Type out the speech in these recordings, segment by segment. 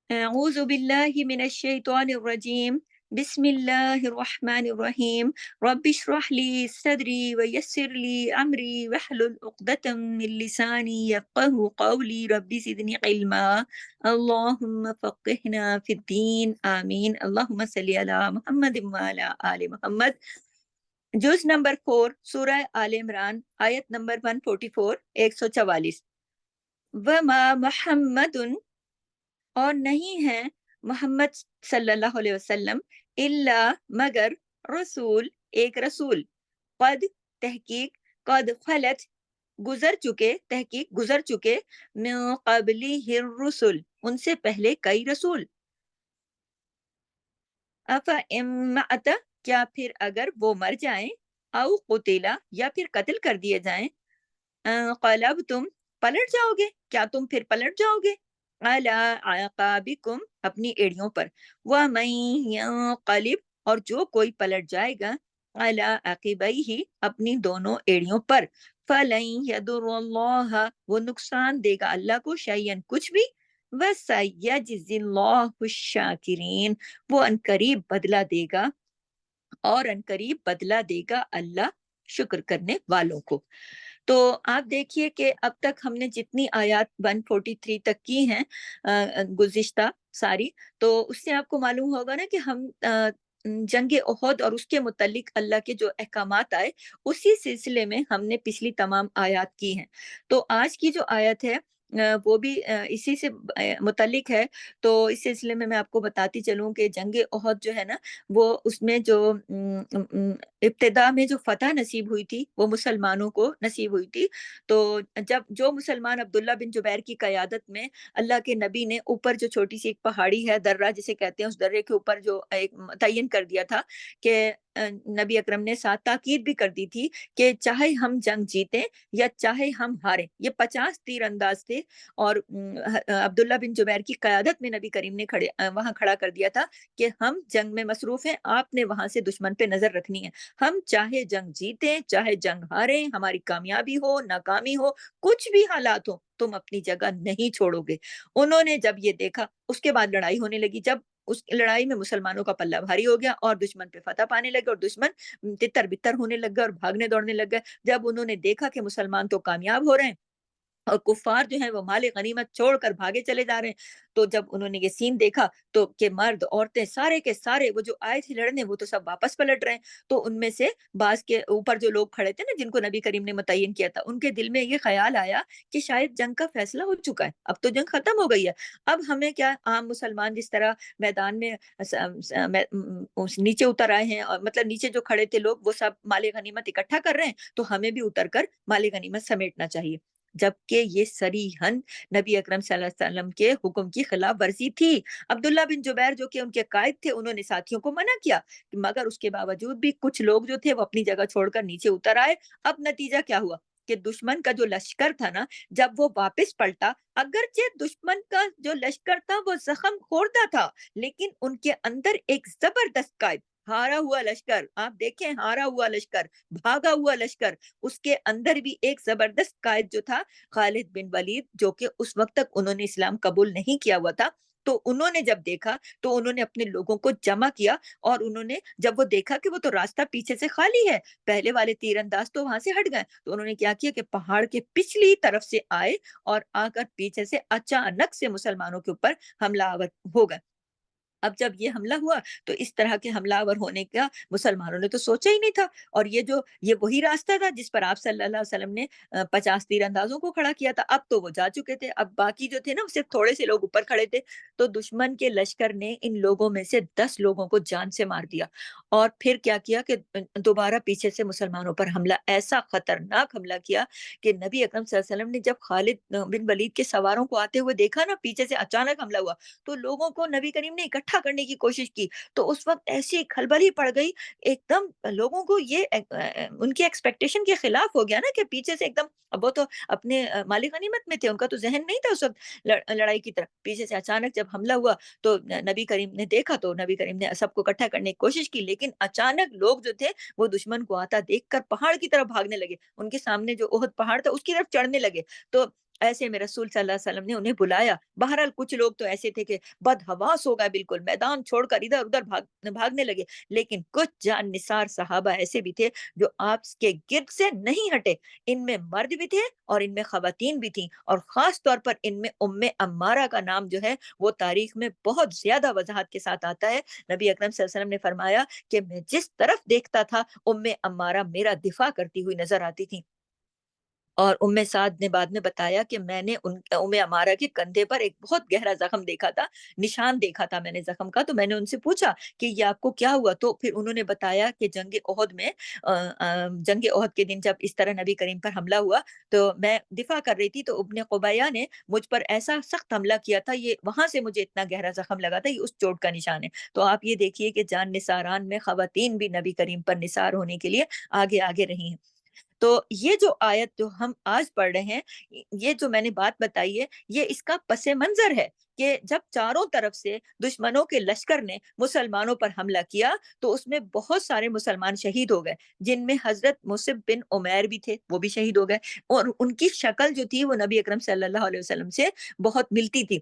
أعوذ بالله من الشيطان الرجيم. بسم الله الرحمن الرحيم. رب اشرح لي صدري ويسر لي أمري واحلل عقدة من لساني يفقه قولي. رب زدني علما. اللهم فقهنا في الدين آمين. اللهم صل على محمد وعلى آل محمد. جز نمبر 4 سورہ آل عمران آیت نمبر 144 144. وما محمد اور نہیں ہے محمد صلی اللہ علیہ وسلم الا مگر رسول ایک رسول قد تحقیق قد خلت تحقیق گزر چکے من قبلی الرسل ان سے پہلے کئی رسول. افا امعت کیا پھر اگر وہ مر جائیں او قتلا یا پھر قتل کر دیے جائیں قلب تم پلٹ جاؤ گے کیا تم پھر پلٹ جاؤ گے علی عقابکم اپنی ایڑیوں پر ومن ینقلب اور جو کوئی پلٹ جائے گا علی عقبیہ اپنی دونوں ایڑیوں پر فلن یضر اللہ وہ نقصان دے گا اللہ کو شیئن کچھ بھی وسیجزی اللہ الشاکرین وہ عنقریب بدلہ دے گا اور عنقریب بدلہ دے گا اللہ شکر کرنے والوں کو. تو آپ دیکھیے کہ اب تک ہم نے جتنی آیات 143 تک کی ہیں گزشتہ ساری، تو اس سے آپ کو معلوم ہوگا نا کہ ہم جنگ احد اور اس کے متعلق اللہ کے جو احکامات آئے اسی سلسلے میں ہم نے پچھلی تمام آیات کی ہیں. تو آج کی جو آیت ہے وہ بھی اسی سے متعلق ہے. تو اس سلسلے میں آپ کو بتاتی چلوں کہ جنگ احد جو ہے نا وہ اس میں جو ابتدا میں جو فتح نصیب ہوئی تھی وہ مسلمانوں کو نصیب ہوئی تھی. تو جب جو مسلمان عبداللہ بن جبیر کی قیادت میں اللہ کے نبی نے اوپر جو چھوٹی سی ایک پہاڑی ہے درہ جسے کہتے ہیں اس درے کے اوپر جو ایک متعین کر دیا تھا کہ نبی اکرم نے ساتھ تاکید بھی کر دی تھی کہ چاہے ہم جنگ جیتیں یا چاہے ہم ہاریں. یہ 50 تیر انداز تھے اور عبداللہ بن جبیر کی قیادت میں نبی کریم نے وہاں کھڑا کر دیا تھا کہ ہم جنگ میں مصروف ہیں، آپ نے وہاں سے دشمن پہ نظر رکھنی ہے. ہم چاہے جنگ جیتیں چاہے جنگ ہاریں، ہماری کامیابی ہو ناکامی ہو کچھ بھی حالات ہو تم اپنی جگہ نہیں چھوڑو گے. انہوں نے جب یہ دیکھا اس کے بعد لڑائی ہونے لگی. جب اس لڑائی میں مسلمانوں کا پلہ بھاری ہو گیا اور دشمن پہ فتح پانے لگے اور دشمن تتر بتر ہونے لگ گئے اور بھاگنے دوڑنے لگ گئے. جب انہوں نے دیکھا کہ مسلمان تو کامیاب ہو رہے ہیں اور کفار جو ہیں وہ مال غنیمت چھوڑ کر بھاگے چلے جا رہے ہیں، تو جب انہوں نے یہ سین دیکھا تو کہ مرد عورتیں سارے کے سارے وہ جو آئے تھے لڑنے وہ تو سب واپس پلٹ رہے ہیں. تو ان میں سے بعض کے اوپر جو لوگ کھڑے تھے نا جن کو نبی کریم نے متعین کیا تھا ان کے دل میں یہ خیال آیا کہ شاید جنگ کا فیصلہ ہو چکا ہے، اب تو جنگ ختم ہو گئی ہے، اب ہمیں کیا عام مسلمان جس طرح میدان میں نیچے اتر آئے ہیں اور مطلب نیچے جو کھڑے تھے لوگ وہ سب مال غنیمت اکٹھا کر رہے ہیں تو ہمیں بھی اتر کر مال غنیمت سمیٹنا چاہیے. جبکہ یہ صریحاً نبی اکرم صلی اللہ علیہ وسلم کے حکم کی خلاف ورزی تھی. عبداللہ بن جبیر جو کہ ان کے قائد تھے انہوں نے ساتھیوں کو منع کیا مگر اس کے باوجود بھی کچھ لوگ جو تھے وہ اپنی جگہ چھوڑ کر نیچے اتر آئے. اب نتیجہ کیا ہوا کہ دشمن کا جو لشکر تھا نا جب وہ واپس پلٹا، اگرچہ دشمن کا جو لشکر تھا وہ زخم خوردہ تھا لیکن ان کے اندر ایک زبردست قائد، ہارا ہوا لشکر، آپ دیکھیں ہارا ہوا لشکر، بھاگا ہوا لشکر، اس کے اندر بھی ایک زبردست قائد جو تھا خالد بن ولید، جو کہ اس وقت تک انہوں نے اسلام قبول نہیں کیا ہوا تھا. تو انہوں نے جب دیکھا تو انہوں نے اپنے لوگوں کو جمع کیا اور انہوں نے جب وہ دیکھا کہ وہ تو راستہ پیچھے سے خالی ہے، پہلے والے تیر انداز تو وہاں سے ہٹ گئے، تو انہوں نے کیا کیا کہ پہاڑ کے پچھلی طرف سے آئے اور آ کر پیچھے سے اچانک سے مسلمانوں کے اوپر حملہ آور ہو گئے. اب جب یہ حملہ ہوا تو اس طرح کے حملہ آور ہونے کا مسلمانوں نے تو سوچا ہی نہیں تھا. اور یہ وہی راستہ تھا جس پر آپ صلی اللہ علیہ وسلم نے 50 تیر اندازوں کو کھڑا کیا تھا. اب تو وہ جا چکے تھے، اب باقی جو تھے نا صرف تھوڑے سے لوگ اوپر کھڑے تھے. تو دشمن کے لشکر نے ان لوگوں میں سے 10 لوگوں کو جان سے مار دیا اور پھر کیا کیا کہ دوبارہ پیچھے سے مسلمانوں پر حملہ، ایسا خطرناک حملہ کیا کہ نبی اکرم صلی اللہ علیہ وسلم نے جب خالد بن ولید کے سواروں کو آتے ہوئے دیکھا نا پیچھے سے اچانک حملہ ہوا تو لوگوں کو نبی کریم نے اکٹھا کرنے کی کوشش کی. تو اس وقت ایسی کھلبلی پڑ گئی، ایک دم لوگوں کو یہ ان کی ایکسپیکٹیشن کے خلاف ہو گیا نا کہ پیچھے سے ایک دم، اب وہ تو اپنے مال غنیمت میں تھے، ان کا تو ذہن نہیں تھا اس وقت لڑائی کی طرف. پیچھے سے اچانک جب حملہ ہوا تو نبی کریم نے دیکھا تو نبی کریم نے سب کو اکٹھا کرنے کی کوشش کی، لیکن اچانک لوگ جو تھے وہ دشمن کو آتا دیکھ کر پہاڑ کی طرف بھاگنے لگے، ان کے سامنے جو احد پہاڑ تھا اس کی طرف چڑھنے لگے. تو ایسے میں رسول صلی اللہ علیہ وسلم نے انہیں بلایا۔ بہرحال کچھ لوگ تو ایسے تھے کہ بدحواس ہو گئے بالکل، میدان چھوڑ کر ادھر ادھر بھاگنے لگے، لیکن کچھ جان نثار صحابہ ایسے بھی تھے جو آپ کے گرد سے نہیں ہٹے۔ ان میں مرد بھی تھے اور ان میں خواتین بھی تھیں، اور خاص طور پر ان میں عمارہ کا نام جو ہے وہ تاریخ میں بہت زیادہ وضاحت کے ساتھ آتا ہے۔ نبی اکرم صلی اللہ علیہ وسلم نے فرمایا کہ میں جس طرف دیکھتا تھا عمارہ میرا دفاع کرتی ہوئی نظر آتی تھی۔ اور سعد نے بعد میں بتایا کہ میں نے عمارہ کے کندھے پر ایک بہت گہرا زخم دیکھا تھا، نشان دیکھا تھا میں نے زخم کا۔ تو میں نے ان سے پوچھا کہ یہ آپ کو کیا ہوا؟ تو پھر انہوں نے بتایا کہ جنگ احد میں جنگ احد کے دن جب اس طرح نبی کریم پر حملہ ہوا تو میں دفاع کر رہی تھی، تو ابن قبیہ نے مجھ پر ایسا سخت حملہ کیا تھا، یہ وہاں سے مجھے اتنا گہرا زخم لگا تھا، یہ اس چوٹ کا نشان ہے۔ تو آپ یہ دیکھیے کہ جان نثاران میں خواتین بھی نبی کریم پر نثار ہونے کے لیے آگے آگے رہی ہیں۔ تو یہ جو آیت جو ہم آج پڑھ رہے ہیں، یہ جو میں نے بات بتائی ہے، یہ اس کا پس منظر ہے کہ جب چاروں طرف سے دشمنوں کے لشکر نے مسلمانوں پر حملہ کیا تو اس میں بہت سارے مسلمان شہید ہو گئے، جن میں حضرت مصعب بن عمیر بھی تھے، وہ بھی شہید ہو گئے، اور ان کی شکل جو تھی وہ نبی اکرم صلی اللہ علیہ وسلم سے بہت ملتی تھی۔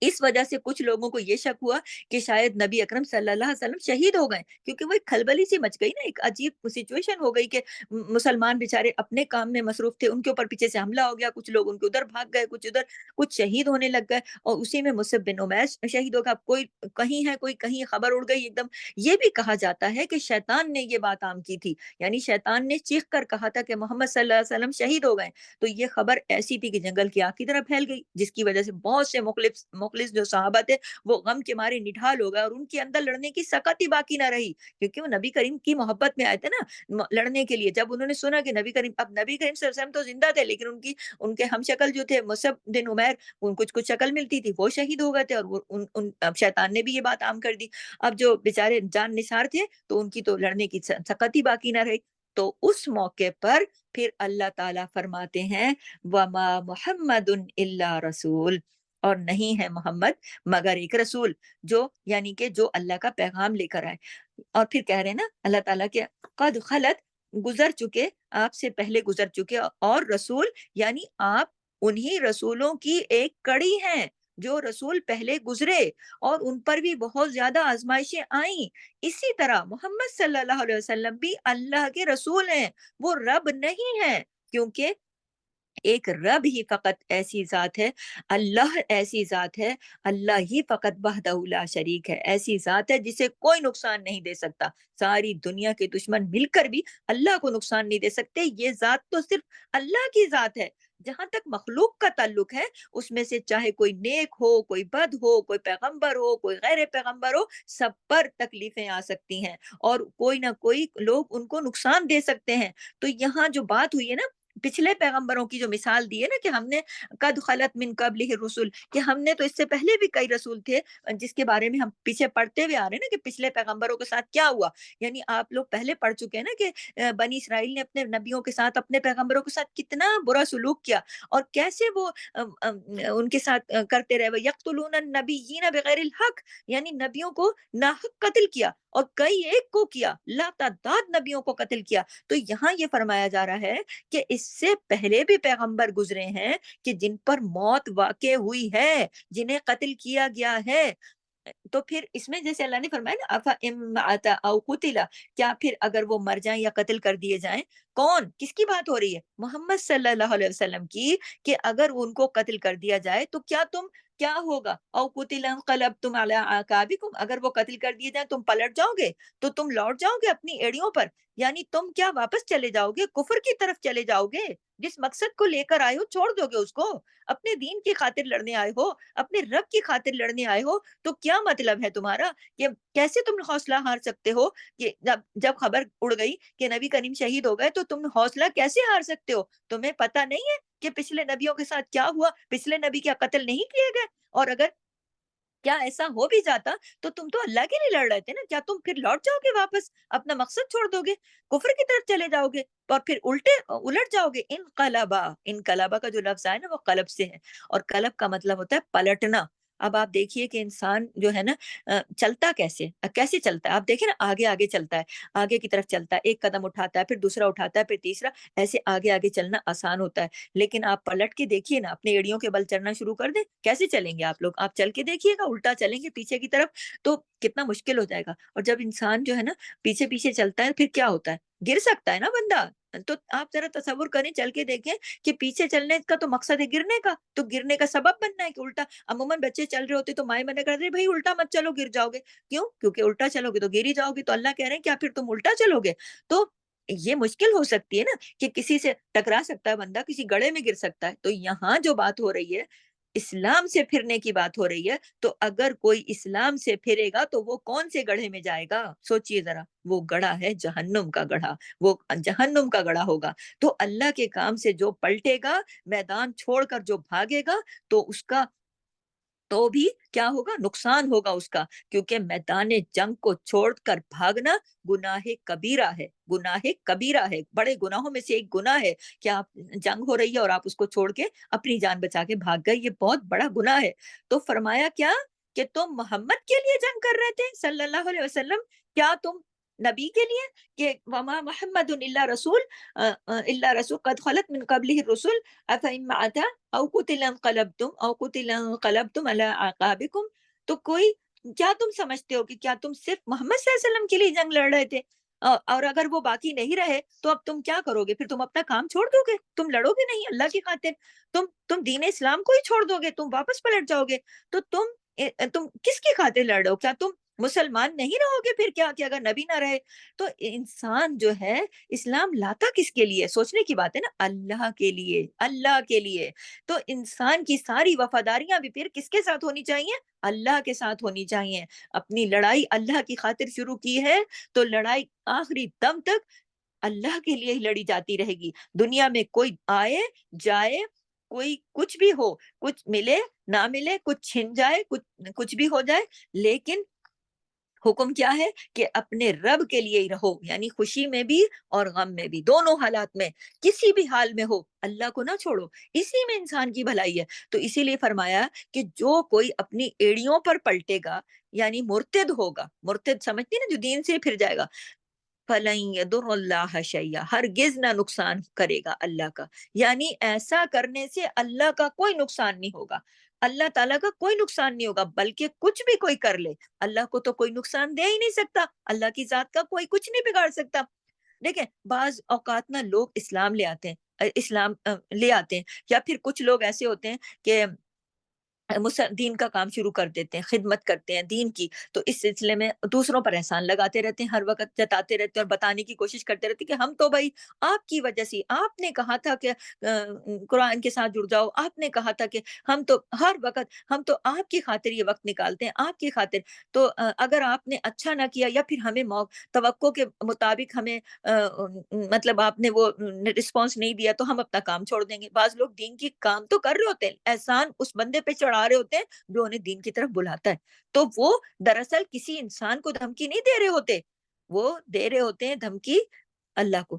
اس وجہ سے کچھ لوگوں کو یہ شک ہوا کہ شاید نبی اکرم صلی اللہ علیہ وسلم شہید ہو گئے، کیونکہ وہ ایک کھلبلی سی مچ گئی نا، ایک عجیب سچویشن ہو گئی کہ مسلمان بیچارے اپنے کام میں مصروف تھے، ان کے اوپر پیچھے سے حملہ ہو گیا، کچھ لوگ ان کے ادھر بھاگ گئے، کچھ ادھر، کچھ شہید ہونے لگ گئے، اور اسی میں مصعب بن عمیر شہید ہو گیا۔ اب کوئی کہیں ہے، کوئی کہیں، خبر اڑ گئی ایک دم۔ یہ بھی کہا جاتا ہے کہ شیطان نے یہ بات عام کی تھی، یعنی شیطان نے چیخ کر کہا تھا کہ محمد صلی اللہ علیہ وسلم شہید ہو گئے، تو یہ خبر ایسی تھی کہ جنگل کی آگ کی طرح پھیل گئی، جس کی وجہ سے بہت سے مخلص جو صحابہ تھے وہ غم کے مارے نڈھال ہو گئے، اور ان کے اندر لڑنے کی سکت ہی باقی نہ رہی، کیونکہ وہ نبی کریم کی محبت میں آئے تھے نا لڑنے کے لیے۔ جب انہوں نے سنا کہ نبی کریم، اب نبی کریم صلی اللہ علیہ وسلم تو زندہ تھے، لیکن ان کے ہم شکل جو تھے مصعب بن عمیر، ان کچھ کچھ شکل ملتی تھی، وہ شہید ہو گئے تھے، اور اب شیطان نے بھی یہ بات عام کر دی۔ اب جو بیچارے جان نثار تھے تو ان کی تو لڑنے کی سکت ہی باقی نہ رہی۔ تو اس موقع پر پھر اللہ تعالیٰ فرماتے ہیں وَمَا مُحَمَّدٌ إِلَّا رَسُولٌ، اور نہیں ہے محمد مگر ایک رسول، جو یعنی کہ جو اللہ کا پیغام لے کر آئے۔ اور پھر کہہ رہے ہیں نا اللہ تعالیٰ کے قد خلت، گزر چکے، آپ سے پہلے گزر چکے، اور رسول یعنی آپ انہی رسولوں کی ایک کڑی ہیں جو رسول پہلے گزرے، اور ان پر بھی بہت زیادہ آزمائشیں آئیں۔ اسی طرح محمد صلی اللہ علیہ وسلم بھی اللہ کے رسول ہیں، وہ رب نہیں ہیں، کیونکہ ایک رب ہی فقط ایسی ذات ہے، اللہ ایسی ذات ہے، اللہ ہی فقط وحدہ لا شریک ہے، ایسی ذات ہے جسے کوئی نقصان نہیں دے سکتا۔ ساری دنیا کے دشمن مل کر بھی اللہ کو نقصان نہیں دے سکتے، یہ ذات تو صرف اللہ کی ذات ہے۔ جہاں تک مخلوق کا تعلق ہے، اس میں سے چاہے کوئی نیک ہو، کوئی بد ہو، کوئی پیغمبر ہو، کوئی غیر پیغمبر ہو، سب پر تکلیفیں آ سکتی ہیں، اور کوئی نہ کوئی لوگ ان کو نقصان دے سکتے ہیں۔ تو یہاں جو بات ہوئی ہے نا، پچھلے پیغمبروں کی جو مثال دی ہے نا کہ ہم نے قد خلت من قبلہ الرسل، کہ ہم نے تو اس سے پہلے بھی کئی رسول تھے جس کے بارے میں ہم پیچھے پڑھتے ہوئے آ رہے ہیں نا کہ پچھلے پیغمبروں کے ساتھ کیا ہوا۔ یعنی آپ لوگ پہلے پڑھ چکے ہیں نا کہ بنی اسرائیل نے اپنے نبیوں کے ساتھ، اپنے پیغمبروں کے ساتھ کتنا برا سلوک کیا، اور کیسے وہ ان کے ساتھ کرتے رہے، یقتلون النبیین بغیر الحق، یعنی نبیوں کو ناحق قتل کیا، اور کئی ایک کو کیا، لا تعداد نبیوں کو قتل کیا۔ تو یہاں یہ فرمایا جا رہا ہے کہ اس سے پہلے بھی پیغمبر گزرے ہیں کہ جن پر موت واقع ہوئی ہے، جنہیں قتل کیا گیا ہے۔ تو پھر اس میں جیسے اللہ نے فرمایا نا افا ام مات او قتلا، کیا پھر اگر وہ مر جائیں یا قتل کر دیے جائیں، کون، کس کی بات ہو رہی ہے؟ محمد صلی اللہ علیہ وسلم کی، کہ اگر ان کو قتل کر دیا جائے تو کیا ہوگا؟ او قتل انقلبتم علی اعقابکم، اگر وہ قتل کر دیے جائیں تم پلٹ جاؤ گے، تو تم لوٹ جاؤ گے اپنی ایڑیوں پر، یعنی تم کیا واپس چلے جاؤ گے، کفر کی طرف چلے جاؤ گے؟ جس مقصد کو لے کر آئے ہو چھوڑ دو گے اس کو؟ اپنے دین کی خاطر لڑنے آئے ہو، اپنے رب کی خاطر لڑنے آئے ہو، تو کیا مطلب ہے تمہارا؟ کہ کیسے تم حوصلہ ہار سکتے ہو؟ کہ جب خبر اڑ گئی کہ نبی کریم شہید ہو گئے تو تم حوصلہ کیسے ہار سکتے ہو؟ تمہیں پتہ نہیں ہے کہ پچھلے نبیوں کے ساتھ کیا ہوا؟ پچھلے نبی کیا قتل نہیں کیے گئے؟ اور اگر کیا ایسا ہو بھی جاتا تو تم تو اللہ کے لیے لڑ رہے تھے نا، کیا تم پھر لوٹ جاؤ گے واپس، اپنا مقصد چھوڑ دو گے، کفر کی طرف چلے جاؤ گے، اور پھر الٹ جاؤ گے؟ انقلابا، انقلابا کا جو لفظ ہے نا وہ قلب سے ہے، اور قلب کا مطلب ہوتا ہے پلٹنا۔ اب آپ دیکھیے کہ انسان جو ہے نا چلتا کیسے چلتا ہے، آپ دیکھیں نا آگے آگے چلتا ہے، آگے کی طرف چلتا ہے، ایک قدم اٹھاتا ہے پھر دوسرا اٹھاتا ہے پھر تیسرا، ایسے آگے آگے چلنا آسان ہوتا ہے، لیکن آپ پلٹ کے دیکھیے نا، اپنے ایڑیوں کے بل چلنا شروع کر دیں، کیسے چلیں گے آپ لوگ؟ آپ چل کے دیکھیے گا، الٹا چلیں گے پیچھے کی طرف تو کتنا مشکل ہو جائے گا۔ اور جب انسان جو ہے نا پیچھے پیچھے چلتا ہے پھر کیا ہوتا ہے؟ گر سکتا ہے نا بندہ۔ تو آپ ذرا تصور کریں، چل کے دیکھیں کہ پیچھے چلنے کا تو مقصد ہے گرنے کا، تو گرنے کا سبب بننا ہے کہ الٹا، عموماً بچے چل رہے ہوتے تو مائیں منع کرتے بھائی الٹا مت چلو گر جاؤ گے، کیوں؟ کیونکہ الٹا چلو گے تو گر ہی جاؤ گے، تو اللہ کہہ رہے ہیں کیا پھر تم الٹا چلو گے؟ تو یہ مشکل ہو سکتی ہے نا کہ کسی سے ٹکرا سکتا ہے بندہ، کسی گڑھے میں گر سکتا ہے۔ تو یہاں جو بات ہو رہی ہے اسلام سے پھرنے کی بات ہو رہی ہے، تو اگر کوئی اسلام سے پھرے گا تو وہ کون سے گڑھے میں جائے گا؟ سوچئے ذرا، وہ گڑھا ہے جہنم کا گڑھا، وہ جہنم کا گڑھا ہوگا۔ تو اللہ کے کام سے جو پلٹے گا، میدان چھوڑ کر جو بھاگے گا، تو اس کا تو بھی کیا ہوگا؟ نقصان ہوگا اس کا، کیونکہ میدان جنگ کو چھوڑ کر بھاگنا گناہ کبیرہ ہے، گناہ کبیرہ ہے، بڑے گناہوں میں سے ایک گناہ ہے کہ آپ جنگ ہو رہی ہے اور آپ اس کو چھوڑ کے اپنی جان بچا کے بھاگ گئے، یہ بہت بڑا گناہ ہے۔ تو فرمایا کیا کہ تم محمد کے لیے جنگ کر رہے تھے صلی اللہ علیہ وسلم، کیا تم نبی کے لیے کہ وما محمد الا رسول الا رسول قد خلت من قبله الرسل افإن مات او قتل انقلبتم او قتل انقلبتم على اعقابكم۔ تو کوئی کیا تم سمجھتے ہو کہ کیا تم صرف محمد صلی اللہ علیہ وسلم کے لیے جنگ لڑ رہے تھے؟ اور اگر وہ باقی نہیں رہے تو اب تم کیا کرو گے؟ پھر تم اپنا کام چھوڑ دو گے؟ تم لڑو گے نہیں اللہ کی خاطر؟ تم دین اسلام کو ہی چھوڑ دو گے؟ تم واپس پلٹ جاؤ گے؟ تو تم کس کی خاطر لڑ رہے ہو؟ کیا تم مسلمان نہیں رہو گے پھر کیا کہ اگر نبی نہ رہے؟ تو انسان جو ہے اسلام لاتا کس کے لیے؟ سوچنے کی بات ہے نا، اللہ کے لیے، اللہ کے لیے۔ تو انسان کی ساری وفاداریاں بھی پھر کس کے ساتھ ہونی چاہیے؟ اللہ کے ساتھ ہونی چاہیے۔ اپنی لڑائی اللہ کی خاطر شروع کی ہے تو لڑائی آخری دم تک اللہ کے لیے ہی لڑی جاتی رہے گی۔ دنیا میں کوئی آئے جائے، کوئی کچھ بھی ہو، کچھ ملے نہ ملے، کچھ چھن جائے، کچھ بھی ہو جائے، لیکن حکم کیا ہے کہ اپنے رب کے لیے ہی رہو، یعنی خوشی میں بھی اور غم میں بھی، دونوں حالات میں، کسی بھی حال میں ہو اللہ کو نہ چھوڑو، اسی میں انسان کی بھلائی ہے۔ تو اسی لیے فرمایا کہ جو کوئی اپنی ایڑیوں پر پلٹے گا، یعنی مرتد ہوگا، مرتد سمجھتی نا جو دین سے پھر جائے گا، فَلَن يَضُرَّ اللَّهَ شَيْئًا، ہرگز نہ نقصان کرے گا اللہ کا، یعنی ایسا کرنے سے اللہ کا کوئی نقصان نہیں ہوگا، اللہ تعالیٰ کا کوئی نقصان نہیں ہوگا، بلکہ کچھ بھی کوئی کر لے اللہ کو تو کوئی نقصان دے ہی نہیں سکتا، اللہ کی ذات کا کوئی کچھ نہیں بگاڑ سکتا۔ دیکھیں بعض اوقات نا لوگ اسلام لے آتے ہیں، اسلام لے آتے ہیں، یا پھر کچھ لوگ ایسے ہوتے ہیں کہ دین کا کام شروع کر دیتے ہیں، خدمت کرتے ہیں دین کی، تو اس سلسلے میں دوسروں پر احسان لگاتے رہتے ہیں، ہر وقت جتاتے رہتے ہیں اور بتانے کی کوشش کرتے رہتے ہیں کہ ہم تو بھائی آپ کی وجہ سے، آپ نے کہا تھا کہ قرآن کے ساتھ جڑ جاؤ، آپ نے کہا تھا کہ ہم تو ہر وقت، ہم تو آپ کی خاطر یہ وقت نکالتے ہیں، آپ کی خاطر، تو اگر آپ نے اچھا نہ کیا یا پھر ہمیں توقع کے مطابق ہمیں مطلب آپ نے وہ رسپانس نہیں دیا تو ہم اپنا کام چھوڑ دیں گے۔ بعض لوگ دین کی کام تو کر رہے ہوتے ہیں، احسان اس بندے پہ چڑھا رہے ہوتے ہیں جو انہیں دین کی طرف بلاتا ہے، تو وہ دراصل کسی انسان کو دھمکی نہیں دے رہے ہوتے، وہ دے رہے ہوتے ہیں دھمکی اللہ کو۔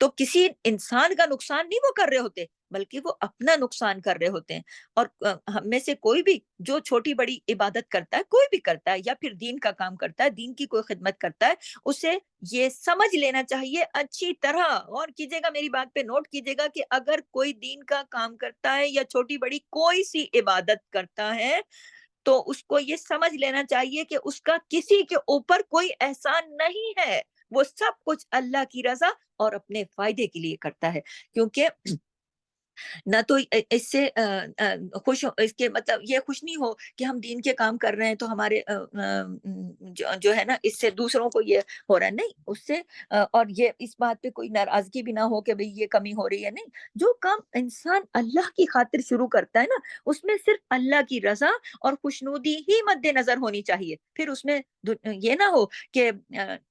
تو کسی انسان کا نقصان نہیں وہ کر رہے ہوتے، بلکہ وہ اپنا نقصان کر رہے ہوتے ہیں۔ اور ہم میں سے کوئی بھی جو چھوٹی بڑی عبادت کرتا ہے، کوئی بھی کرتا ہے، یا پھر دین کا کام کرتا ہے، دین کی کوئی خدمت کرتا ہے، اسے یہ سمجھ لینا چاہیے اچھی طرح، اور کیجیے گا میری بات پہ نوٹ کیجیے گا کہ اگر کوئی دین کا کام کرتا ہے یا چھوٹی بڑی کوئی سی عبادت کرتا ہے تو اس کو یہ سمجھ لینا چاہیے کہ اس کا کسی کے اوپر کوئی احسان نہیں ہے، وہ سب کچھ اللہ کی رضا اور اپنے فائدے کے لیے کرتا ہے، کیونکہ نہ تو اس سے اس کے مطلب یہ خوش نہیں ہو کہ ہم دین کے کام کر رہے ہیں تو ہمارے جو ہے نا اس سے دوسروں کو یہ ہو رہا ہے، نہیں اس سے اور یہ اس بات پہ کوئی ناراضگی بھی نہ ہو کہ بھئی یہ کمی ہو رہی ہے، نہیں، جو کام انسان اللہ کی خاطر شروع کرتا ہے نا اس میں صرف اللہ کی رضا اور خوشنودی ہی مد نظر ہونی چاہیے، پھر اس میں یہ نہ ہو کہ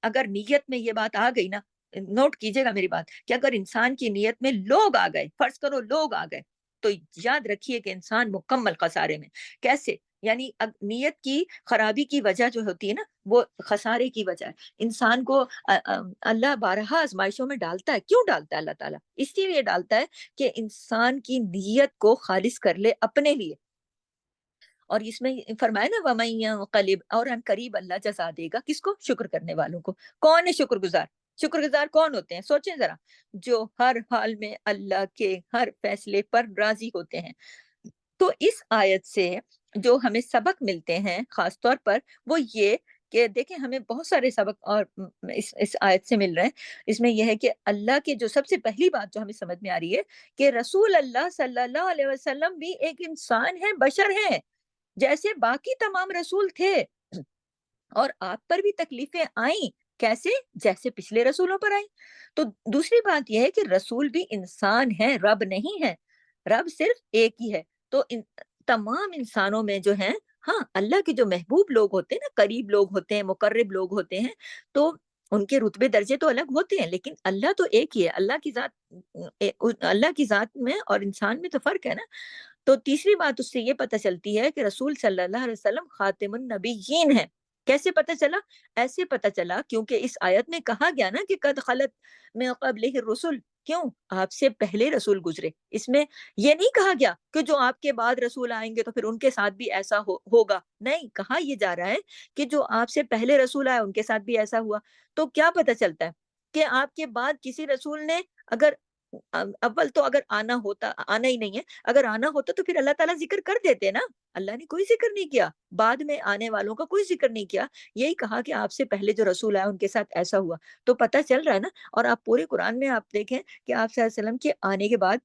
اگر نیت میں یہ بات آ گئی نا، نوٹ کیجیے گا میری بات، کہ اگر انسان کی نیت میں لوگ آ گئے، فرض کرو لوگ آ گئے، تو یاد رکھیے کہ انسان مکمل خسارے میں۔ کیسے؟ یعنی نیت کی خرابی کی وجہ جو ہوتی ہے نا وہ خسارے کی وجہ ہے، انسان کو اللہ بارہا آزمائشوں میں ڈالتا ہے، کیوں ڈالتا ہے اللہ تعالیٰ؟ اس لیے ڈالتا ہے کہ انسان کی نیت کو خالص کر لے اپنے لیے، اور اس میں فرمایا نا وَمَن يَنقَلِبْ، اور ان قریب اللہ جزا دے گا کس کو؟ شکر کرنے والوں کو۔ کون ہے شکر گزار؟ شکر گزار کون ہوتے ہیں؟ سوچیں ذرا، جو ہر حال میں اللہ کے ہر فیصلے پر راضی ہوتے ہیں۔ تو اس آیت سے جو ہمیں سبق ملتے ہیں خاص طور پر وہ یہ کہ دیکھیں ہمیں بہت سارے سبق اور اس آیت سے مل رہے ہیں۔ اس میں یہ ہے کہ اللہ کے جو سب سے پہلی بات جو ہمیں سمجھ میں آ رہی ہے کہ رسول اللہ صلی اللہ علیہ وسلم بھی ایک انسان ہے، بشر ہیں، جیسے باقی تمام رسول تھے، اور آپ پر بھی تکلیفیں آئیں، کیسے؟ جیسے پچھلے رسولوں پر آئیں۔ تو دوسری بات یہ ہے کہ رسول بھی انسان ہیں، رب نہیں ہے، رب صرف ایک ہی ہے۔ تو تمام انسانوں میں جو ہیں، ہاں اللہ کے جو محبوب لوگ ہوتے ہیں نا، قریب لوگ ہوتے ہیں، مقرب لوگ ہوتے ہیں، تو ان کے رتبے درجے تو الگ ہوتے ہیں، لیکن اللہ تو ایک ہی ہے۔ اللہ کی ذات میں اور انسان میں تو فرق ہے نا۔ تو تیسری بات اس سے یہ پتہ چلتی ہے کہ رسول صلی اللہ علیہ وسلم خاتم النبیین ہیں۔ کیسے پتہ چلا؟ ایسے پتہ چلا کیونکہ اس آیت میں کہا گیا نا کہ قد خلت من قبلہ الرسل، کیوں؟ آپ سے پہلے رسول گزرے۔ اس میں یہ نہیں کہا گیا کہ جو آپ کے بعد رسول آئیں گے تو پھر ان کے ساتھ بھی ایسا ہوگا، نہیں، کہا یہ جا رہا ہے کہ جو آپ سے پہلے رسول آئے ان کے ساتھ بھی ایسا ہوا۔ تو کیا پتہ چلتا ہے کہ آپ کے بعد کسی رسول نے اگر اول تو اگر آنا ہی نہیں ہے، اگر آنا ہوتا تو پھر اللہ تعالیٰ ذکر کر دیتے نا۔ اللہ نے کوئی ذکر نہیں کیا، بعد میں آنے والوں کا کوئی ذکر نہیں کیا، یہی کہا کہ آپ سے پہلے جو رسول آئے ان کے ساتھ ایسا ہوا۔ تو پتہ چل رہا ہے نا۔ اور آپ پورے قرآن میں آپ دیکھیں کہ آپ صلی اللہ علیہ وسلم کے آنے کے بعد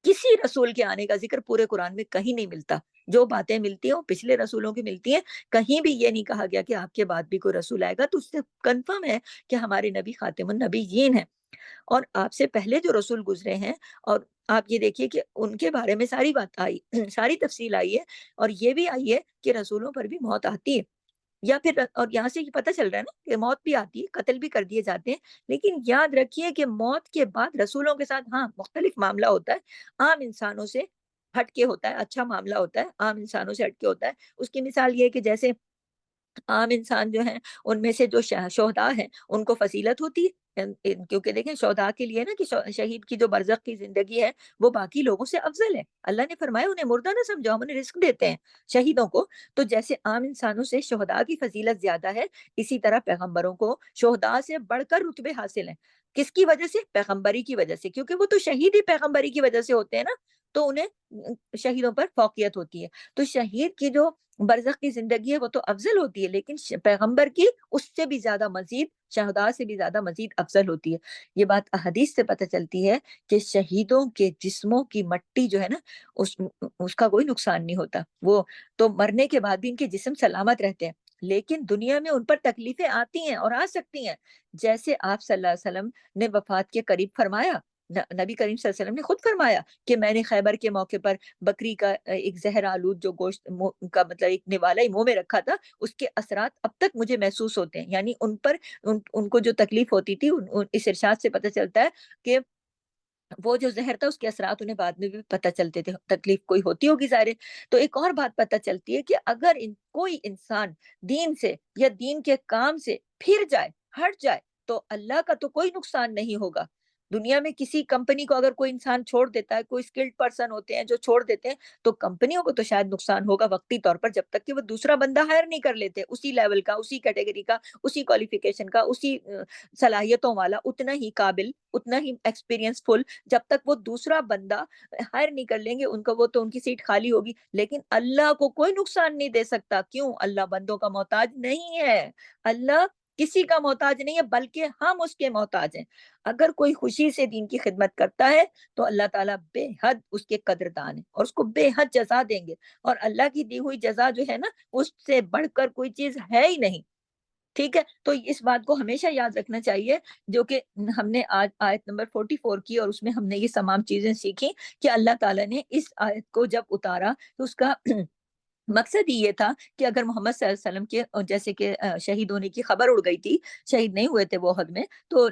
کسی رسول کے آنے کا ذکر پورے قرآن میں کہیں نہیں ملتا۔ جو باتیں ملتی ہیں وہ پچھلے رسولوں کی ملتی ہیں، کہیں بھی یہ نہیں کہا گیا کہ آپ کے بعد بھی کوئی رسول آئے گا۔ تو اس سے کنفرم ہے کہ ہمارے نبی خاتم النبیین ہیں، اور آپ سے پہلے جو رسول گزرے ہیں، اور آپ یہ دیکھیے کہ ان کے بارے میں ساری بات آئی ساری تفصیل آئی ہے، اور یہ بھی آئی ہے کہ رسولوں پر بھی موت آتی ہے، یا پھر اور یہاں سے یہ پتہ چل رہا ہے نا کہ موت بھی آتی ہے، قتل بھی کر دیے جاتے ہیں، لیکن یاد رکھیے کہ موت کے بعد رسولوں کے ساتھ ہاں مختلف معاملہ ہوتا ہے، عام انسانوں سے ہٹ کے ہوتا ہے، اچھا معاملہ ہوتا ہے، عام انسانوں سے ہٹ کے ہوتا ہے۔ اس کی مثال یہ ہے کہ جیسے عام انسان جو ہیں ان میں سے جو شہداء ہیں ان کو فضیلت ہوتی ہے، کیونکہ دیکھیں شہداء کے لیے نا کہ شہید کی جو برزخ کی زندگی ہے وہ باقی لوگوں سے افضل ہے۔ اللہ نے فرمایا انہیں مردہ نہ سمجھو، ہم انہیں رزق دیتے ہیں شہیدوں کو۔ تو جیسے عام انسانوں سے شہداء کی فضیلت زیادہ ہے، اسی طرح پیغمبروں کو شہداء سے بڑھ کر رتبے حاصل ہیں۔ کس کی وجہ سے؟ پیغمبری کی وجہ سے، کیونکہ وہ تو شہید ہی پیغمبری کی وجہ سے ہوتے ہیں نا، تو انہیں شہیدوں پر فوقیت ہوتی ہے۔ تو شہید کی جو برزخ کی زندگی ہے وہ تو افضل ہوتی ہے، لیکن پیغمبر کی اس سے بھی زیادہ مزید، شہداء سے بھی زیادہ مزید افضل ہوتی ہے۔ یہ بات احادیث سے پتہ چلتی ہے کہ شہیدوں کے جسموں کی مٹی جو ہے نا اس کا کوئی نقصان نہیں ہوتا، وہ تو مرنے کے بعد بھی ان کے جسم سلامت رہتے ہیں، لیکن دنیا میں ان پر تکلیفیں آتی ہیں اور آ سکتی ہیں، جیسے آپ صلی اللہ علیہ وسلم نے وفات کے قریب فرمایا، نبی کریم صلی اللہ علیہ وسلم نے خود فرمایا کہ میں نے خیبر کے موقع پر بکری کا ایک زہر آلود جو گوشت کا مطلب ایک نوالا ہی منہ میں رکھا تھا، اس کے اثرات اب تک مجھے محسوس ہوتے ہیں، یعنی ان پر ان کو جو تکلیف ہوتی تھی، اس ارشاد سے پتہ چلتا ہے کہ وہ جو زہر تھا اس کے اثرات انہیں بعد میں بھی پتہ چلتے تھے، تکلیف کوئی ہوتی ہوگی ظاہر ہے۔ تو ایک اور بات پتہ چلتی ہے کہ اگر کوئی انسان دین سے یا دین کے کام سے پھر جائے، ہٹ جائے، تو اللہ کا تو کوئی نقصان نہیں ہوگا۔ دنیا میں کسی کمپنی کو اگر کوئی انسان چھوڑ دیتا ہے، کوئی اسکلڈ پرسن ہوتے ہیں جو چھوڑ دیتے ہیں، تو کمپنیوں کو تو شاید نقصان ہوگا وقتی طور پر، جب تک کہ وہ دوسرا بندہ ہائر نہیں کر لیتے اسی لیول کا، اسی کیٹیگری کا، اسی کوالیفیکیشن کا، اسی صلاحیتوں والا، اتنا ہی قابل، اتنا ہی ایکسپیرینس فل، جب تک وہ دوسرا بندہ ہائر نہیں کر لیں گے ان کو، وہ تو ان کی سیٹ خالی ہوگی۔ لیکن اللہ کو کوئی نقصان نہیں دے سکتا، کیوں؟ اللہ بندوں کا محتاج نہیں ہے، اللہ کسی کا محتاج نہیں ہے، بلکہ ہم اس کے محتاج ہیں۔ اگر کوئی خوشی سے دین کی خدمت کرتا ہے تو اللہ تعالیٰ بے حد اس کے قدردان ہے اور اس کو بے حد جزا دیں گے، اور اللہ کی دی ہوئی جزا جو ہے نا اس سے بڑھ کر کوئی چیز ہے ہی نہیں۔ ٹھیک ہے، تو اس بات کو ہمیشہ یاد رکھنا چاہیے، جو کہ ہم نے آج آیت نمبر 44 کی، اور اس میں ہم نے یہ تمام چیزیں سیکھی کہ اللہ تعالیٰ نے اس آیت کو جب اتارا تو اس کا مقصد ہی یہ تھا کہ اگر محمد صلی اللہ علیہ وسلم کے جیسے کہ شہید ہونے کی خبر اڑ گئی تھی، شہید نہیں ہوئے تھے وہ حد میں، تو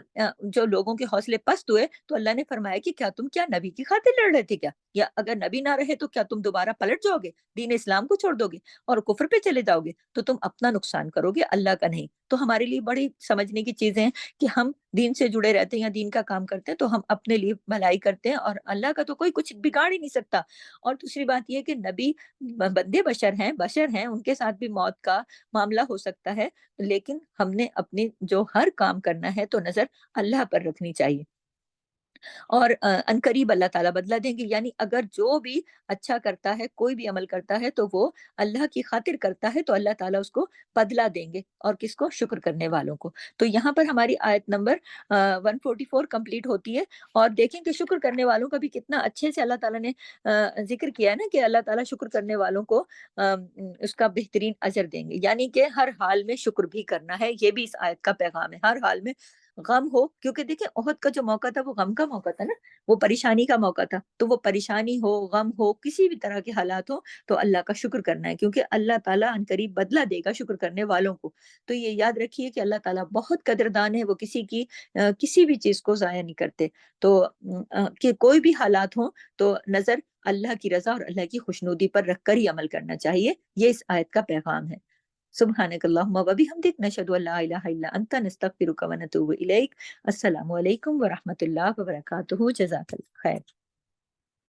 جو لوگوں کے حوصلے پست ہوئے، تو اللہ نے فرمایا کہ کیا نبی کی خاطر لڑ رہے تھے کیا؟ یا اگر نبی نہ رہے تو کیا تم دوبارہ پلٹ جاؤ گے، دین اسلام کو چھوڑ دو گے اور کفر پہ چلے جاؤ گے؟ تو تم اپنا نقصان کرو گے، اللہ کا نہیں۔ تو ہمارے لیے بڑی سمجھنے کی چیزیں ہیں کہ ہم دین سے جڑے رہتے ہیں یا دین کا کام کرتے ہیں تو ہم اپنے لیے بھلائی کرتے ہیں، اور اللہ کا تو کوئی کچھ بگاڑ ہی نہیں سکتا۔ اور دوسری بات یہ کہ نبی بندے بشر ہیں، ان کے ساتھ بھی موت کا معاملہ ہو سکتا ہے، لیکن ہم نے اپنی جو ہر کام کرنا ہے تو نظر اللہ پر رکھنی چاہیے۔ اور عنقریب اللہ تعالیٰ بدلہ دیں گے، یعنی اگر جو بھی اچھا کرتا ہے، کوئی بھی عمل کرتا ہے تو وہ اللہ کی خاطر کرتا ہے تو اللہ تعالیٰ اس کو بدلہ دیں گے، اور کس کو؟ شکر کرنے والوں کو۔ تو یہاں پر ہماری آیت نمبر 144 کمپلیٹ ہوتی ہے، اور دیکھیں کہ شکر کرنے والوں کا بھی کتنا اچھے سے اللہ تعالیٰ نے ذکر کیا ہے نا، کہ اللہ تعالیٰ شکر کرنے والوں کو اس کا بہترین اجر دیں گے، یعنی کہ ہر حال میں شکر بھی کرنا ہے۔ یہ بھی اس آیت کا پیغام ہے، ہر حال میں غم ہو، کیونکہ دیکھیں احد کا جو موقع تھا وہ غم کا موقع تھا نا، وہ پریشانی کا موقع تھا، تو وہ پریشانی ہو، غم ہو، کسی بھی طرح کے حالات ہو تو اللہ کا شکر کرنا ہے، کیونکہ اللہ تعالیٰ عنقریب بدلہ دے گا شکر کرنے والوں کو۔ تو یہ یاد رکھیے کہ اللہ تعالیٰ بہت قدردان ہے، وہ کسی کی کسی بھی چیز کو ضائع نہیں کرتے۔ تو کہ کوئی بھی حالات ہوں تو نظر اللہ کی رضا اور اللہ کی خوشنودی پر رکھ کر ہی عمل کرنا چاہیے، یہ اس آیت کا پیغام ہے۔ سبحانک اللہم و بحمدک، نشہد ان لا الہ الا انت، نستغفرک و نتوب الیک۔ السلام علیکم ورحمۃ اللہ وبرکاتہ، جزاک اللہ خیر۔